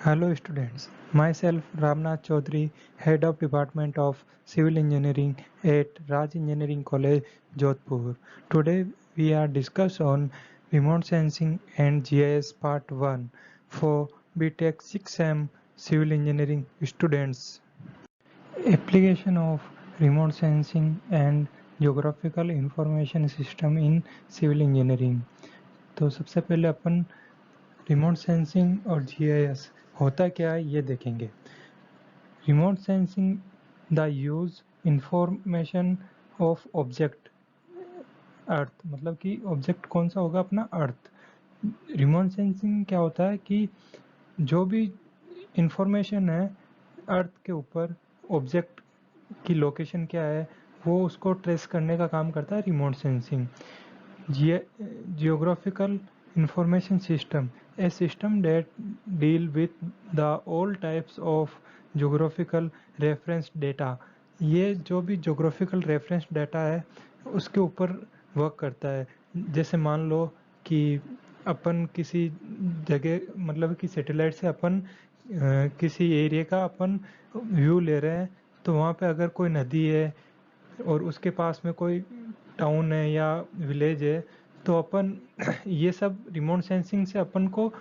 Hello students, myself Ramnath Chaudhary, Head of Department of Civil Engineering at Raj Engineering College, Jodhpur. Today we are discuss on remote sensing and GIS part 1 for BTech 6M Civil Engineering students. Application of remote sensing and geographical information system in civil engineering. तो सबसे पहले अपन remote sensing और GIS होता क्या है ये देखेंगे। Remote sensing the use information of object earth, मतलब कि ऑब्जेक्ट कौन सा होगा अपना अर्थ। रिमोट सेंसिंग क्या होता है कि जो भी इंफॉर्मेशन है अर्थ के ऊपर, ऑब्जेक्ट की लोकेशन क्या है वो उसको ट्रेस करने का काम करता है remote sensing. Geographical information system, a system that deal with the all types of geographical reference data। ये जो भी geographical reference data है उसके ऊपर वर्क करता है। जैसे मान लो कि अपन किसी जगह, मतलब कि सैटेलाइट से अपन किसी एरिया का अपन व्यू ले रहे हैं, तो वहाँ पे अगर कोई नदी है और उसके पास में कोई टाउन है या विलेज है, तो अपन ये सब रिमोट सेंसिंग से अपन को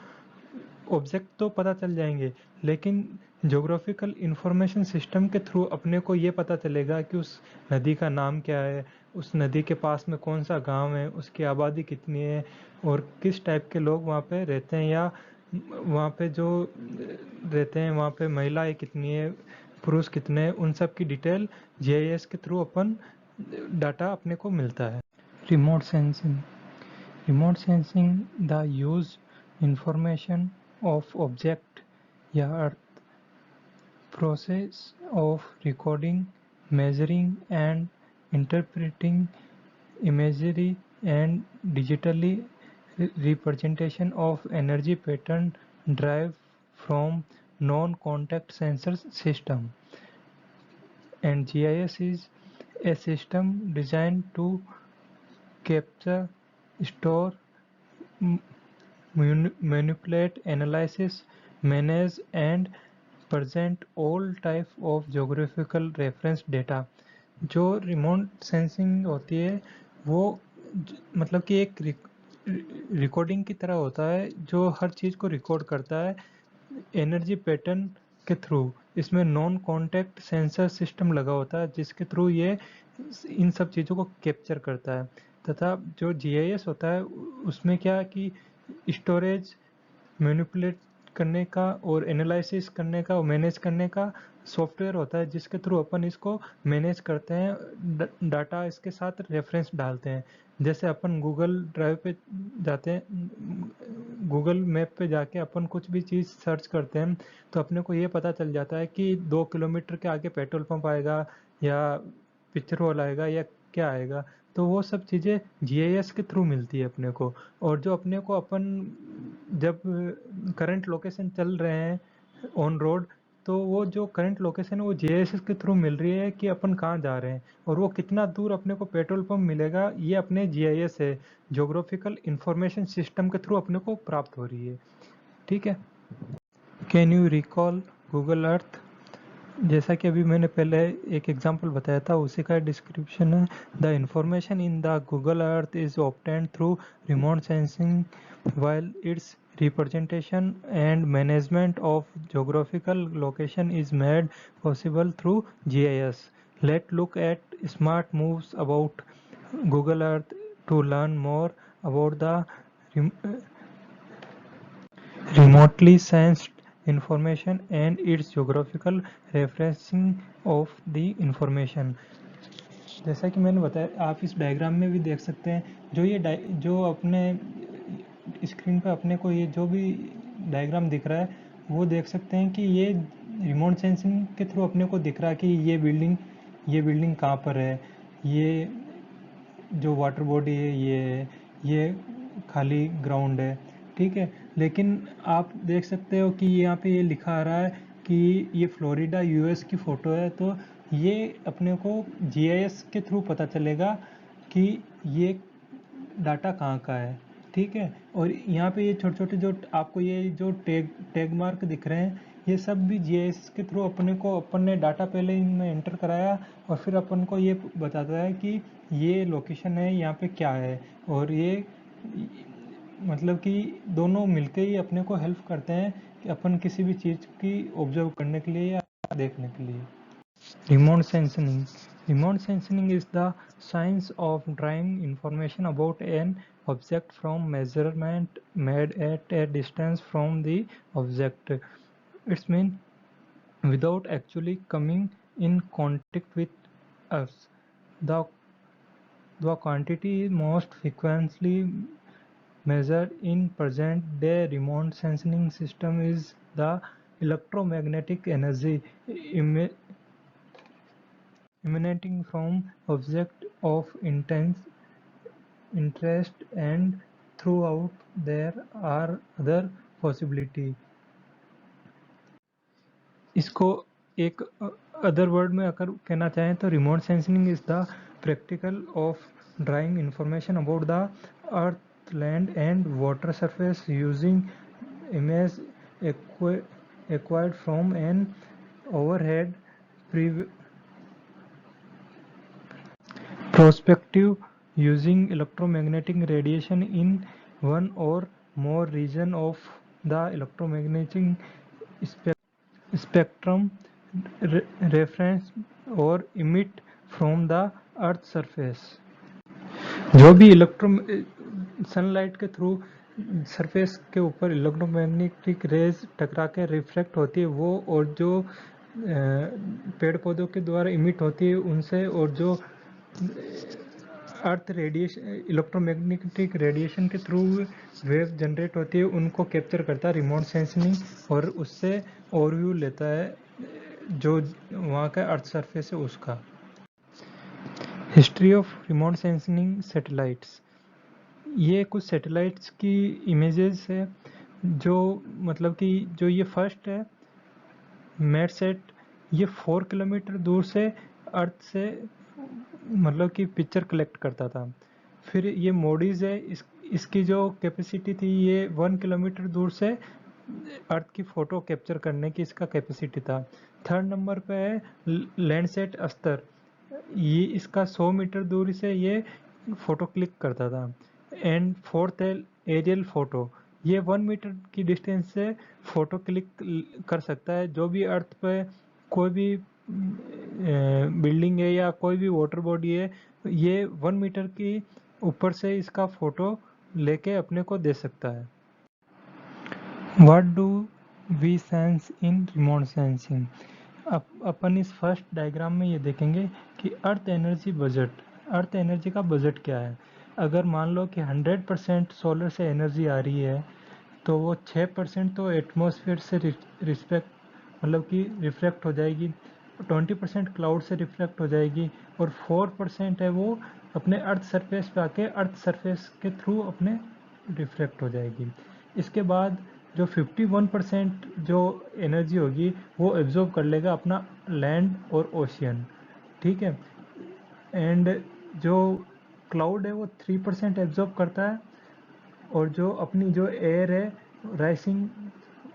ऑब्जेक्ट तो पता चल जाएंगे, लेकिन ज्योग्राफिकल इंफॉर्मेशन सिस्टम के थ्रू अपने को ये पता चलेगा कि उस नदी का नाम क्या है, उस नदी के पास में कौन सा गांव है, उसकी आबादी कितनी है और किस टाइप के लोग वहाँ पे रहते हैं, या वहाँ पे जो रहते हैं वहाँ पे महिलाएं कितनी है, पुरुष कितने हैं, उन सब की डिटेल जीआईएस के थ्रू अपन डाटा अपने को मिलता है। Remote sensing, remote sensing the use information of object या earth, process of recording, measuring and interpreting imagery and digitally representation of energy pattern derived from non-contact sensor system. And GIS is a system designed to capture, store, manipulate, analysis, manage and present all type of geographical reference data। जो remote sensing होती है वो मतलब कि एक recording की तरह होता है जो हर चीज़ को रिकॉर्ड करता है एनर्जी पैटर्न के थ्रू। इसमें नॉन कॉन्टैक्ट सेंसर सिस्टम लगा होता है जिसके थ्रू ये इन सब चीज़ों को कैप्चर करता है। तथा जो जीआईएस होता है उसमें क्या कि स्टोरेज, मैनिपुलेट करने का और एनालिसिस करने का और मैनेज करने का सॉफ्टवेयर होता है जिसके थ्रू अपन इसको मैनेज करते हैं, डाटा इसके साथ रेफरेंस डालते हैं। जैसे अपन गूगल ड्राइव पे जाते हैं, गूगल मैप पे जाके अपन कुछ भी चीज़ सर्च करते हैं तो अपने को ये पता चल जाता है कि 2 किलोमीटर के आगे पेट्रोल पंप आएगा या पिक्चर वॉल आएगा या क्या आएगा। तो वो सब चीज़ें जीआईएस के थ्रू मिलती है अपने को। और जो अपने को अपन जब करंट लोकेशन चल रहे हैं ऑन रोड, तो वो जो करंट लोकेशन है वो जीआईएस के थ्रू मिल रही है कि अपन कहाँ जा रहे हैं और वो कितना दूर अपने को पेट्रोल पंप मिलेगा, ये अपने जीआईएस है, ज्योग्राफिकल इंफॉर्मेशन सिस्टम के थ्रू अपने को प्राप्त हो रही है। ठीक है। Can you recall Google Earth? जैसा कि अभी मैंने पहले एक एग्जांपल बताया था उसी का डिस्क्रिप्शन है। The information in the Google earth is obtained through remote sensing while its representation and management of geographical location is made possible through GIS. Let's look at smart moves about Google Earth to learn more about the remotely sensed information and its geographical referencing of the information। जैसा कि मैंने बताया, आप इस diagram में भी देख सकते हैं, जो अपने स्क्रीन पे अपने को ये जो भी डायग्राम दिख रहा है वो देख सकते हैं कि ये रिमोट सेंसिंग के थ्रू अपने को दिख रहा है कि ये बिल्डिंग कहाँ पर है, ये जो वाटर बॉडी है ये खाली ग्राउंड है। ठीक है, लेकिन आप देख सकते हो कि यहाँ पे ये लिखा आ रहा है कि ये फ्लोरिडा यूएस की फ़ोटो है, तो ये अपने को जीआईएस के थ्रू पता चलेगा कि ये डाटा कहाँ का है। ठीक है। और यहाँ पे ये छोटे छोटे जो आपको ये जो टैग मार्क दिख रहे हैं, ये सब भी जीआईएस के थ्रू अपन ने डाटा पहले इनमें एंटर कराया और फिर अपन को ये बताता है कि ये लोकेशन है, यहाँ पे क्या है। और ये मतलब कि दोनों मिलके ही अपने को हेल्प करते हैं कि अपन किसी भी चीज़ की ऑब्जर्व करने के लिए या देखने के लिए। Remote sensing. Remote sensing is the science of drawing information about an object from measurement made at a distance from the object. It's mean without actually coming in contact with us. The, the quantity most frequently measured in present-day remote sensing system is the electromagnetic energy emanating from objects of intense interest, and throughout there are other possibility. इसको एक other word में अगर कहना चाहें तो remote sensing is the practical of drawing information about the earth land and water surface using image acquired from an overhead perspective using electromagnetic radiation in one or more region of the electromagnetic spectrum reference or emit from the earth surface. जो भी sunlight के through surface के ऊपर electromagnetic raise टकरा के reflect होती है वो, और जो पेड़ पौधों के द्वारा इमिट होती है उनसे, और जो अर्थ रेडिएशन इलेक्ट्रोमैग्नेटिक रेडिएशन के थ्रू वेव जनरेट होती है उनको कैप्चर करता है रिमोट सेंसिंग, और उससे ओवरव्यू लेता है जो वहाँ का अर्थ सरफेस है उसका। History of remote sensing satellites. ये कुछ सैटेलाइट्स की इमेजेस है जो मतलब कि जो ये फर्स्ट है मेटसेट, ये 4 किलोमीटर दूर से अर्थ से मतलब कि पिक्चर कलेक्ट करता था। फिर ये मोडीज है, इसकी जो कैपेसिटी थी ये 1 किलोमीटर दूर से अर्थ की फ़ोटो कैप्चर करने की इसका कैपेसिटी था। थर्ड नंबर पे है लैंडसेट अस्तर, ये इसका 100 मीटर दूरी से ये फ़ोटो क्लिक करता था। एंड फोर्थ है एरियल फ़ोटो, ये 1 मीटर की डिस्टेंस से फ़ोटो क्लिक कर सकता है। जो भी अर्थ पे कोई भी बिल्डिंग है या कोई भी वाटर बॉडी है, ये 1 मीटर की ऊपर से इसका फ़ोटो लेके अपने को दे सकता है। What do we sense in remote sensing? अपन इस फर्स्ट डायग्राम में ये देखेंगे कि अर्थ एनर्जी का बजट क्या है। अगर मान लो कि 100% सोलर से एनर्जी आ रही है तो वो 6% तो एटमॉस्फेयर से मतलब कि रिफ्लेक्ट हो जाएगी, 20% क्लाउड से रिफ्लेक्ट हो जाएगी, और 4% है वो अपने अर्थ सरफेस पे आके अर्थ सरफेस के थ्रू अपने रिफ्लेक्ट हो जाएगी। इसके बाद जो 51% जो एनर्जी होगी वो एब्जॉर्ब कर लेगा अपना लैंड और ओशियन, ठीक है। एंड जो क्लाउड है वो 3% एब्जॉर्ब करता है, और जो अपनी जो एयर है राइसिंग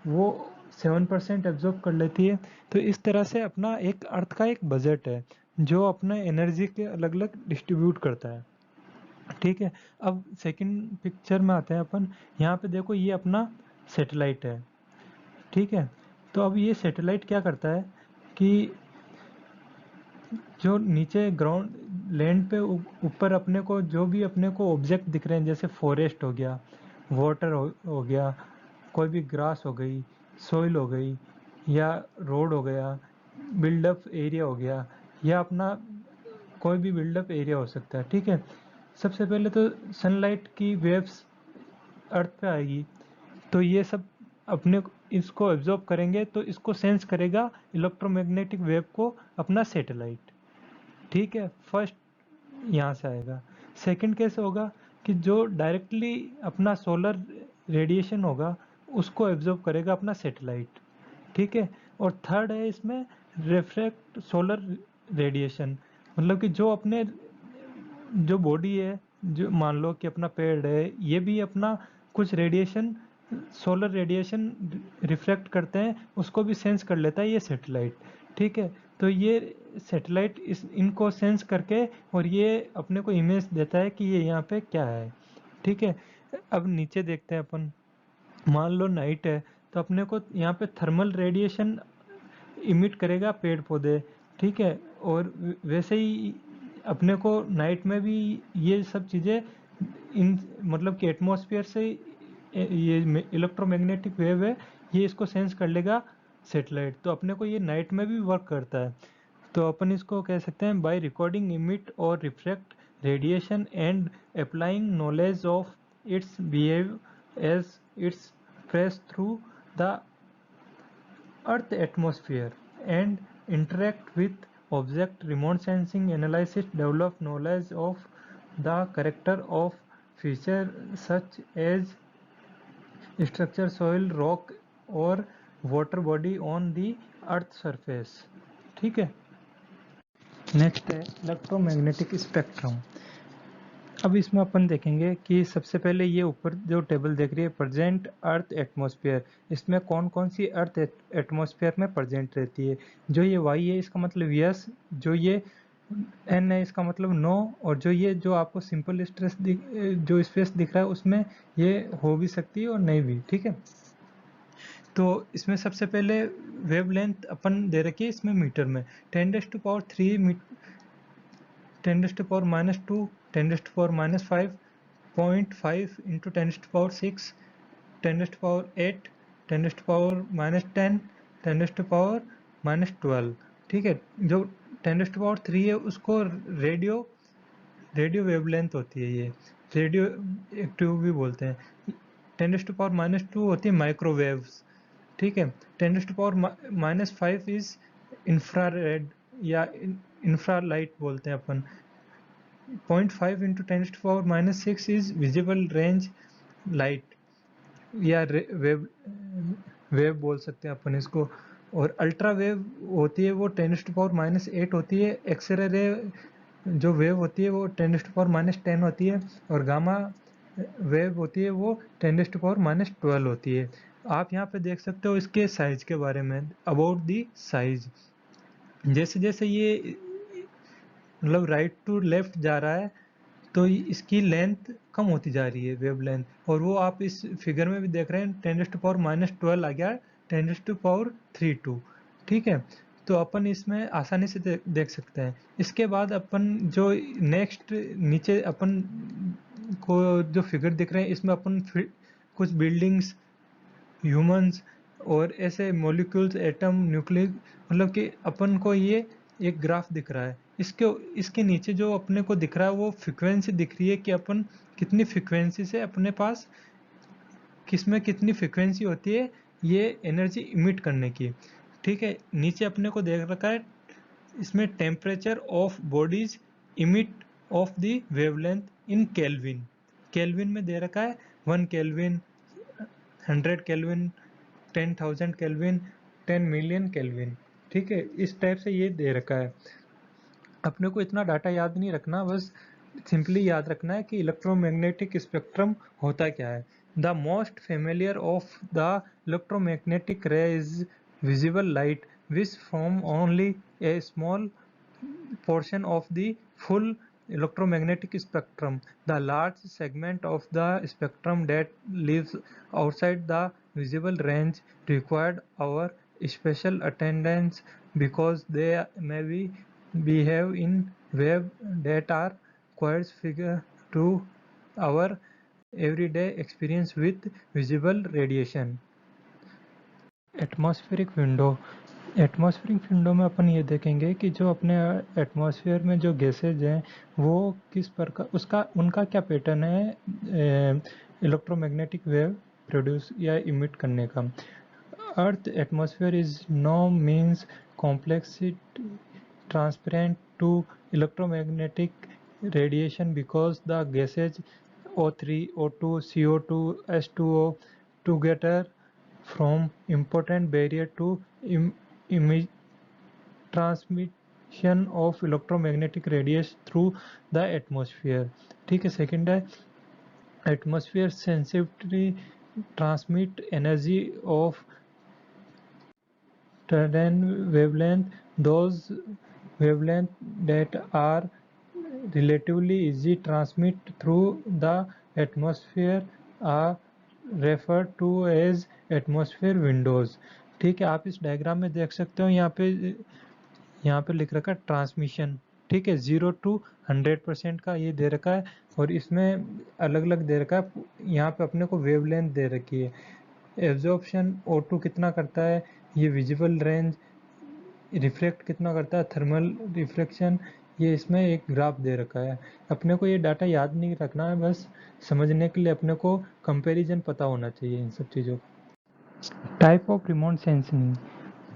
वो 7% एब्जॉर्ब कर लेती है। तो इस तरह से अपना एक अर्थ का एक बजट है जो अपना एनर्जी के अलग अलग डिस्ट्रीब्यूट करता है, ठीक है। अब सेकंड पिक्चर में आते हैं अपन, यहाँ पे देखो ये अपना सैटेलाइट है, ठीक है। तो अब ये सैटेलाइट क्या करता है कि जो नीचे ग्राउंड लैंड पे ऊपर अपने को जो भी अपने को ऑब्जेक्ट दिख रहे हैं, जैसे फॉरेस्ट हो गया, वाटर हो गया, कोई भी ग्रास हो गई, सोइल हो गई, या रोड हो गया, बिल्डअप एरिया हो गया, या अपना कोई भी बिल्डअप एरिया हो सकता है, ठीक है। सबसे पहले तो सनलाइट की वेव्स अर्थ पे आएगी तो ये सब अपने इसको एब्जॉर्ब करेंगे, तो इसको सेंस करेगा इलेक्ट्रोमैग्नेटिक वेव को अपना सैटेलाइट, ठीक है। फर्स्ट यहाँ से आएगा। सेकंड कैसे होगा कि जो डायरेक्टली अपना सोलर रेडिएशन होगा उसको एब्जॉर्ब करेगा अपना सैटेलाइट, ठीक है। और थर्ड है इसमें रिफ्लेक्ट सोलर रेडिएशन, मतलब कि जो अपने जो बॉडी है जो मान लो कि अपना पेड़ है, ये भी अपना कुछ रेडिएशन, सोलर रेडिएशन रिफ्लेक्ट करते हैं, उसको भी सेंस कर लेता है ये सैटेलाइट। ठीक है, तो ये सैटेलाइट इनको सेंस करके और ये अपने को इमेज देता है कि ये यहाँ पे क्या है। ठीक है, अब नीचे देखते हैं अपन। मान लो नाइट है, तो अपने को यहाँ पे थर्मल रेडिएशन इमिट करेगा पेड़ पौधे। ठीक है, और वैसे ही अपने को नाइट में भी ये सब चीज़ें इन मतलब कि एटमॉस्फेयर से ये इलेक्ट्रोमैग्नेटिक वेव है, ये इसको सेंस कर लेगा सेटेलाइट, तो अपने को ये नाइट में भी वर्क करता है। तो अपन इसको कह सकते हैं बाय रिकॉर्डिंग इमिट और reflect radiation and applying knowledge of its behave as its fresh through the Earth atmosphere and interact with object. Remote sensing analysis develop knowledge of the character of features such as structure, soil, rock और water body on the earth surface। ठीक है, next है electromagnetic spectrum. अब इसमें अपन देखेंगे कि सबसे पहले ये ऊपर जो टेबल देख रही है प्रेजेंट अर्थ एटमॉस्फेयर, इसमें कौन कौन सी अर्थ एटमॉस्फेयर में प्रेजेंट रहती है। जो ये वाई है इसका मतलब यस, जो ये एन है इसका मतलब नो, और जो ये जो आपको सिंपल स्ट्रेस जो स्पेस दिख रहा है उसमें ये हो भी सकती है और नहीं भी। ठीक है, तो इसमें सबसे पहले वेवलेंथ अपन दे रखी है इसमें मीटर में 10⁻³ 10⁻², 10⁻⁵, 0.5 into 10⁻⁶, 10⁻⁸, 10⁻⁻10, 10⁻⁻12। ठीक है, जो 10⁻³ है उसको रेडियो वेवलेंथ होती है, ये रेडियो एक्टिव भी बोलते हैं। 10⁻⁻² होती है माइक्रोवेव्स। ठीक है, 10⁻⁻5 इज इंफ्रारेड या इंफ्रालाइट बोलते हैं अपन। 0.5 into 10⁻⁻6 is visible range light या वेव बोल सकते हैं अपन इसको। और अल्ट्रा वेव होती है वो 10⁻⁸ होती है। एक्सरे रे जो वेव होती है वो 10⁻⁻10 होती है, और गामा वेव होती है वो 10⁻⁻12 होती है। आप यहाँ पे देख सकते हो इसके साइज के बारे में, अबाउट दी साइज। जैसे जैसे ये मतलब राइट टू लेफ्ट जा रहा है तो इसकी लेंथ कम होती जा रही है, वेव लेंथ, और वो आप इस फिगर में भी देख रहे हैं 10⁻⁻12 आ गया 10⁻32। ठीक है, तो अपन इसमें आसानी से देख सकते हैं। इसके बाद अपन जो नेक्स्ट नीचे अपन को जो फिगर दिख रहे हैं इसमें अपन कुछ बिल्डिंग्स, ह्यूमंस और ऐसे मॉलिक्यूल्स, एटम, न्यूक्लिक, मतलब कि अपन को ये एक ग्राफ दिख रहा है। इसके नीचे जो अपने को दिख रहा है वो फ्रिक्वेंसी दिख रही है कि अपन कितनी फ्रिक्वेंसी से अपने पास किसमें कितनी फ्रिक्वेंसी होती है ये एनर्जी इमिट करने की। ठीक है, नीचे अपने को देख रखा है इसमें temperature of bodies emit of the wavelength in kelvin. Kelvin में दे रखा है 1 kelvin, 100 kelvin, 10,000 kelvin, 10 million kelvin. ठीक है, इस टाइप से ये दे रखा है। अपने को इतना डाटा याद नहीं रखना, बस सिंपली याद रखना है कि इलेक्ट्रोमैग्नेटिक स्पेक्ट्रम होता क्या है। The most familiar of the electromagnetic ray is visible light which from only a small portion of the full electromagnetic spectrum. The large segment of the spectrum that lives outside the visible range required our special attendance because they may behave in waves that are quite figure to our everyday experience with visible radiation. Atmospheric window. Atmospheric window में अपन ये देखेंगे कि जो अपने atmosphere में जो gases हैं वो किस प्रकार उसका उनका क्या पैटर्न है इलेक्ट्रोमैग्नेटिक वेव प्रोड्यूस या इमिट करने का। Earth atmosphere is no means complexity transparent to electromagnetic radiation because the gases O3, O2, CO2, H2O together form important barrier to transmit transmission of electromagnetic radiation through the atmosphere. ठीक है, second है atmosphere sensitively transmit energy of certain wavelength. Those wavelengths that are relatively easy transmit through the atmosphere are referred to as atmosphere windows। ठीक है, आप इस diagram में देख सकते हो, यहाँ पे लिख रखा है ट्रांसमिशन। ठीक है, 0 to 100% का ये दे रखा है, और इसमें अलग अलग दे रखा है। यहाँ पे अपने को वेवलेंथ दे रखी है, एब्जॉर्प्शन O2 कितना करता है, ये विजिबल रेंज, रिफ्लेक्ट कितना करता है, थर्मल रिफ्लेक्शन, ये इसमें एक ग्राफ दे रखा है। अपने को ये डाटा याद नहीं रखना है, बस समझने के लिए अपने को कंपैरिजन पता होना चाहिए इन सब चीज़ों का। Type of remote sensing.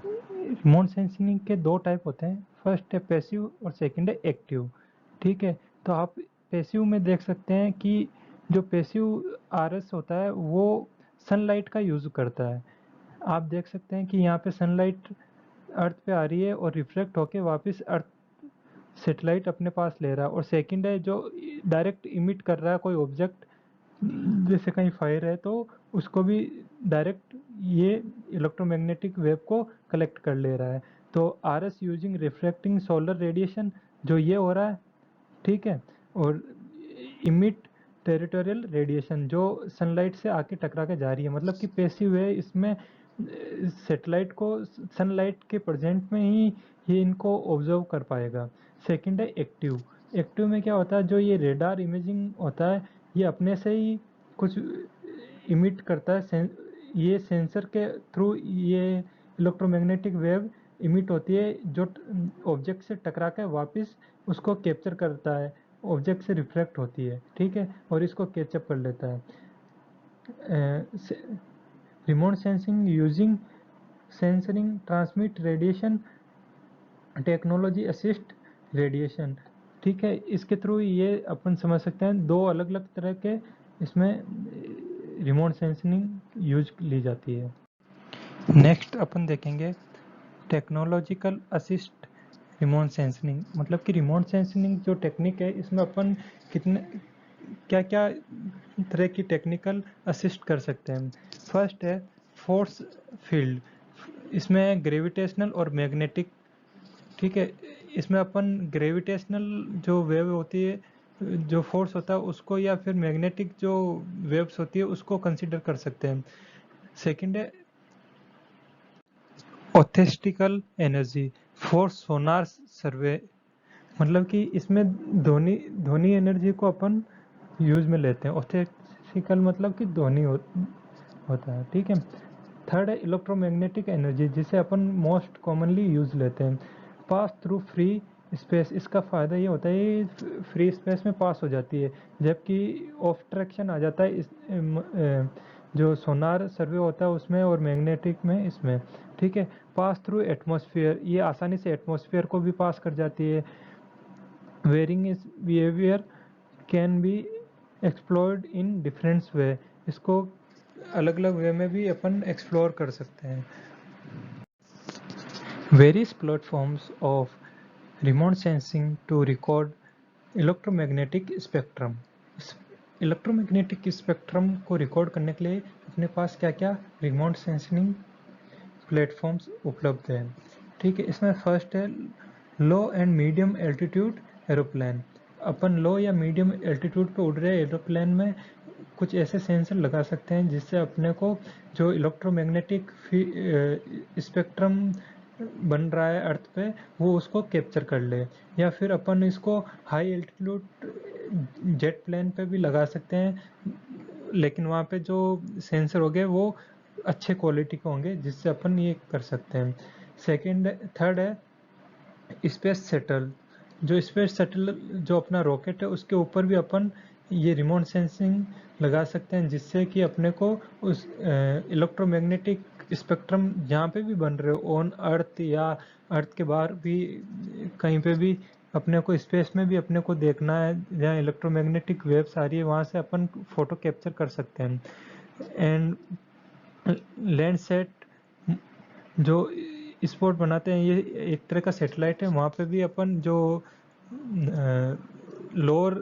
Remote sensing के दो टाइप होते हैं, फर्स्ट है पैसिव और सेकंड है एक्टिव। ठीक है, तो आप पैसिव में देख सकते हैं कि जो पैसिव आरएस होता है वो सनलाइट का यूज़ करता है। आप देख सकते हैं कि यहाँ पे सनलाइट अर्थ पे आ रही है और रिफ्लेक्ट होके वापस अर्थ सेटेलाइट अपने पास ले रहा है। और सेकंड है जो डायरेक्ट इमिट कर रहा है कोई ऑब्जेक्ट, जैसे कहीं फायर है तो उसको भी डायरेक्ट ये इलेक्ट्रोमैग्नेटिक वेव को कलेक्ट कर ले रहा है। तो RS using reflecting solar radiation जो ये हो रहा है, ठीक है, और इमिट टेरिटोरियल रेडिएशन जो सनलाइट से आके टकरा के जा रही है, मतलब कि पैसिव है। इसमें सेटेलाइट को सनलाइट के प्रेजेंट में ही ये इनको ऑब्जर्व कर पाएगा। सेकंड है एक्टिव। एक्टिव में क्या होता है, जो ये रेडार इमेजिंग होता है ये अपने से ही कुछ इमिट करता है, ये सेंसर के थ्रू ये इलेक्ट्रोमैग्नेटिक वेव इमिट होती है जो ऑब्जेक्ट से टकरा के वापस उसको कैप्चर करता है, ऑब्जेक्ट से रिफ्लेक्ट होती है। ठीक है, और इसको कैचअप कर लेता है। Remote sensing using censoring transmit radiation technology assist radiation. ठीक है, इसके थ्रू ये अपन समझ सकते हैं दो अलग अलग तरह के इसमें रिमोट सेंसिंग यूज ली जाती है। नेक्स्ट अपन देखेंगे टेक्नोलॉजिकल असिस्ट रिमोट सेंसिंग। मतलब कि रिमोट सेंसिंग जो टेक्निक है इसमें अपन कितने क्या क्या तरह की टेक्निकल असिस्ट कर सकते हैं। फर्स्ट है फोर्स फील्ड, इसमें ग्रेविटेशनल और मैग्नेटिक। ठीक है, इसमें अपन ग्रेविटेशनल जो वेव होती है, जो फोर्स होता है उसको, या फिर मैग्नेटिक जो वेव्स होती है उसको कंसिडर कर सकते हैं। सेकंड है ऑथेस्टिकल एनर्जी फॉर सोनार सर्वे, मतलब कि इसमें ध्वनि एनर्जी को अपन यूज में लेते हैं। ऑथेस्टिकल मतलब कि ध्वनि होता है। ठीक है, थर्ड है इलेक्ट्रोमैग्नेटिक एनर्जी जिसे अपन मोस्ट कॉमनली यूज लेते हैं, पास थ्रू फ्री स्पेस। इसका फ़ायदा ये होता है फ्री स्पेस में पास हो जाती है, जबकि ऑब्स्ट्रक्शन आ जाता है जो सोनार सर्वे होता है उसमें और मैग्नेटिक में इसमें। ठीक है, पास थ्रू एटमॉस्फेयर, ये आसानी से एटमॉस्फेयर को भी पास कर जाती है। वेरिंग इस behaviour can be explored in different way, इसको अलग अलग वे में भी अपन एक्सप्लोर कर सकते हैं। Various platforms of remote sensing to record electromagnetic spectrum. Electromagnetic spectrum को रिकॉर्ड करने के लिए अपने पास क्या क्या रिमोट सेंसिंग प्लेटफॉर्म्स उपलब्ध हैं। ठीक है, इसमें फर्स्ट है लो एंड मीडियम एल्टीट्यूड एरोप्लेन। अपन लो या मीडियम एल्टीट्यूड पे उड़ रहे एरोप्लेन में कुछ ऐसे सेंसर लगा सकते हैं जिससे अपने को जो इलेक्ट्रोमैग्नेटिक स्पेक्ट्रम बन रहा है अर्थ पे वो उसको कैप्चर कर ले। या फिर अपन इसको हाई एल्टीट्यूड जेट प्लेन पे भी लगा सकते हैं, लेकिन वहाँ पे जो सेंसर होंगे वो अच्छे क्वालिटी के होंगे जिससे अपन ये कर सकते हैं। थर्ड है स्पेस शटल। जो स्पेस शटल जो अपना रॉकेट है उसके ऊपर भी अपन ये रिमोट सेंसिंग लगा सकते हैं जिससे कि अपने को उस इलेक्ट्रोमैग्नेटिक स्पेक्ट्रम जहाँ पे भी बन रहे हो ऑन अर्थ या अर्थ के बाहर भी कहीं पे भी अपने को स्पेस में भी अपने को देखना है जहाँ इलेक्ट्रोमैग्नेटिक वेव्स आ रही है वहाँ से अपन फोटो कैप्चर कर सकते हैं। एंड लैंडसेट जो स्पॉट बनाते हैं, ये एक तरह का सैटेलाइट है। वहाँ पे भी अपन जो लोअर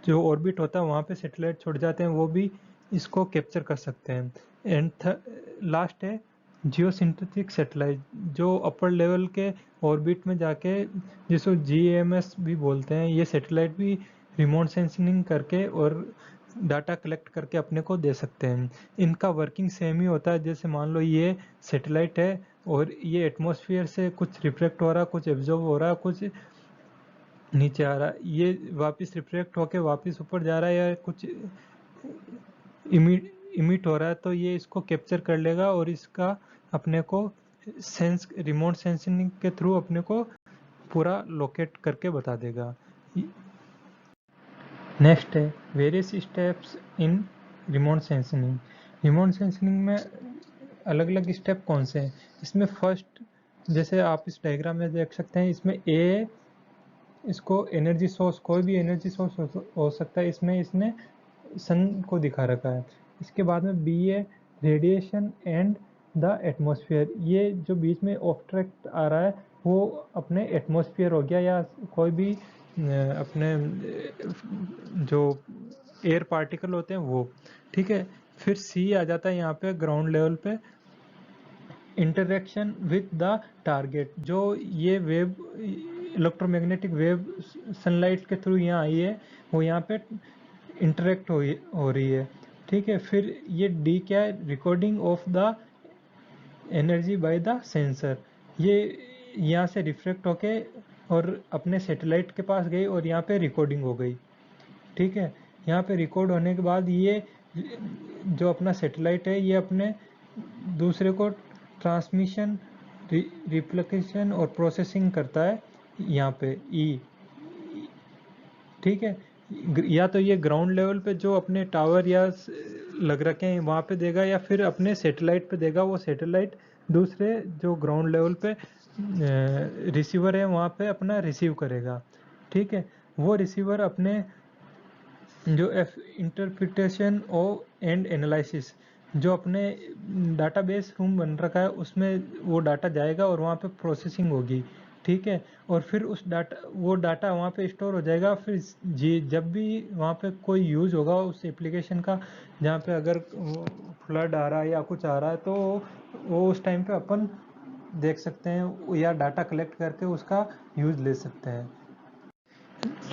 जो ऑर्बिट होता है वहाँ पे सैटेलाइट छोड़ जाते हैं, वो भी इसको कैप्चर कर सकते हैं। एंड लास्ट है जियोसिंथेटिक सैटेलाइट, जो अपर लेवल के ऑर्बिट में जाके, जिसको GMS भी बोलते हैं, ये सैटेलाइट भी रिमोट सेंसिंग करके और डाटा कलेक्ट करके अपने को दे सकते हैं। इनका वर्किंग सेम ही होता है। जैसे मान लो ये सैटेलाइट है और ये एटमॉस्फेयर से कुछ रिफ्लेक्ट हो रहा है, कुछ एब्जॉर्ब हो रहा है, कुछ नीचे आ रहा है, ये वापस रिफ्लेक्ट होके वापस ऊपर जा रहा है, या कुछ इमिट हो रहा है, तो ये इसको कैप्चर कर लेगा और इसका अपने को रिमोट सेंसिंग के थ्रू अपने को पूरा लोकेट करके बता देगा। नेक्स्ट है various steps in remote sensing. Remote sensing में अलग अलग स्टेप कौन से हैं? इसमें फर्स्ट, जैसे आप इस डायग्राम में देख सकते हैं, इसमें ए, इसको एनर्जी सोर्स, कोई भी एनर्जी सोर्स हो सकता है, इसमें इसने सन को दिखा रखा है। इसके बाद में बी है रेडिएशन एंड द एटमॉस्फेयर, ये जो बीच में ऑब्स्ट्रैक्ट आ रहा है वो अपने एटमॉस्फेयर हो गया, या कोई भी अपने जो एयर पार्टिकल होते हैं वो, ठीक है। फिर सी आ जाता है यहाँ पे ग्राउंड लेवल पे, इंटरेक्शन विद द टारगेट, जो ये वेव इलेक्ट्रोमैग्नेटिक वेव सनलाइट के थ्रू यहाँ आई है, वो यहाँ पे इंटरेक्ट हो रही है, ठीक है। फिर ये डी क्या है, recording of the energy by the sensor, ये यहाँ से रिफ्लेक्ट होके और अपने सैटेलाइट के पास गई और यहाँ पे रिकॉर्डिंग हो गई, ठीक है। यहाँ पे रिकॉर्ड होने के बाद ये जो अपना सैटेलाइट है ये अपने दूसरे को ट्रांसमिशन, रिप्लिकेशन और प्रोसेसिंग करता है यहाँ पे ई, ठीक है। या तो ये ग्राउंड लेवल पे जो अपने टावर या लग रखे हैं वहाँ पे देगा, या फिर अपने सैटेलाइट पे देगा। वो सैटेलाइट दूसरे जो ग्राउंड लेवल पे रिसीवर है वहाँ पे अपना रिसीव करेगा, ठीक है। वो रिसीवर अपने जो इंटरप्रिटेशन और एंड एनालिसिस, जो अपने डाटाबेस रूम बन रखा है उसमें वो डाटा जाएगा और वहाँ पे प्रोसेसिंग होगी, ठीक है। और फिर उस वो डाटा वहाँ पे स्टोर हो जाएगा। फिर जब भी वहाँ पे कोई यूज़ होगा उस एप्लीकेशन का, जहाँ पे अगर फ्लड आ रहा है या कुछ आ रहा है, तो वो उस टाइम पे अपन देख सकते हैं या डाटा कलेक्ट करके उसका यूज़ ले सकते हैं।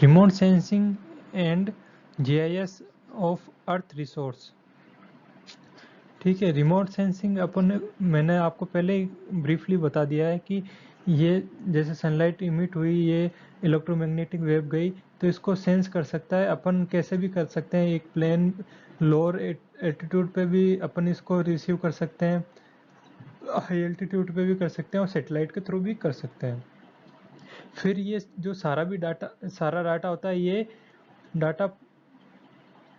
Remote sensing and GIS of earth resource, ठीक है। रिमोट सेंसिंग मैंने आपको पहले ही ब्रीफली बता दिया है कि ये जैसे सनलाइट इमिट हुई, ये इलेक्ट्रोमैग्नेटिक वेव गई, तो इसको सेंस कर सकता है। अपन कैसे भी कर सकते हैं, एक प्लेन लोअर एल्टीट्यूड पे भी अपन इसको रिसीव कर सकते हैं, हाई एल्टीट्यूड पे भी कर सकते हैं, और सैटेलाइट के थ्रू भी कर सकते हैं। फिर ये जो सारा डाटा होता है, ये डाटा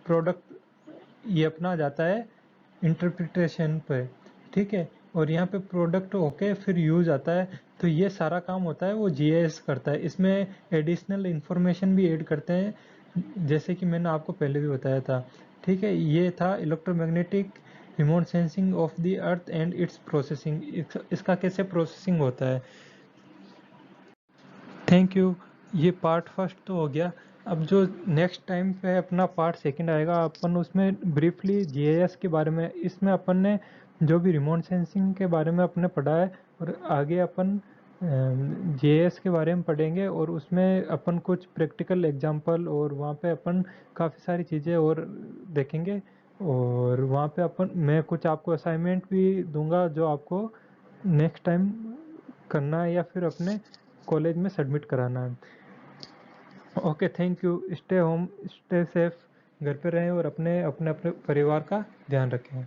प्रोडक्ट ये अपना जाता है इंटरप्रिटेशन पे, ठीक है। और यहाँ पे प्रोडक्ट होके फिर यूज आता है, तो ये सारा काम होता है वो GIS करता है। इसमें एडिशनल इंफॉर्मेशन भी ऐड करते हैं, जैसे कि मैंने आपको पहले भी बताया था, ठीक है। ये था electromagnetic remote sensing of the earth and it's processing, इसका कैसे प्रोसेसिंग होता है। Thank you. ये पार्ट फर्स्ट तो हो गया। अब जो नेक्स्ट टाइम पे अपना पार्ट सेकंड आएगा, अपन उसमें ब्रीफली GIS के बारे में, इसमें अपन ने जो भी रिमोट सेंसिंग के बारे में अपने पढ़ा है, और आगे अपन GIS के बारे में पढ़ेंगे, और उसमें अपन कुछ प्रैक्टिकल एग्जांपल और वहाँ पे अपन काफ़ी सारी चीज़ें और देखेंगे। और वहाँ पे मैं कुछ आपको असाइनमेंट भी दूंगा जो आपको नेक्स्ट टाइम करना है या फिर अपने कॉलेज में सबमिट कराना है। Okay, thank you. Stay home, stay safe, घर पे रहें और अपने अपने परिवार का ध्यान रखें।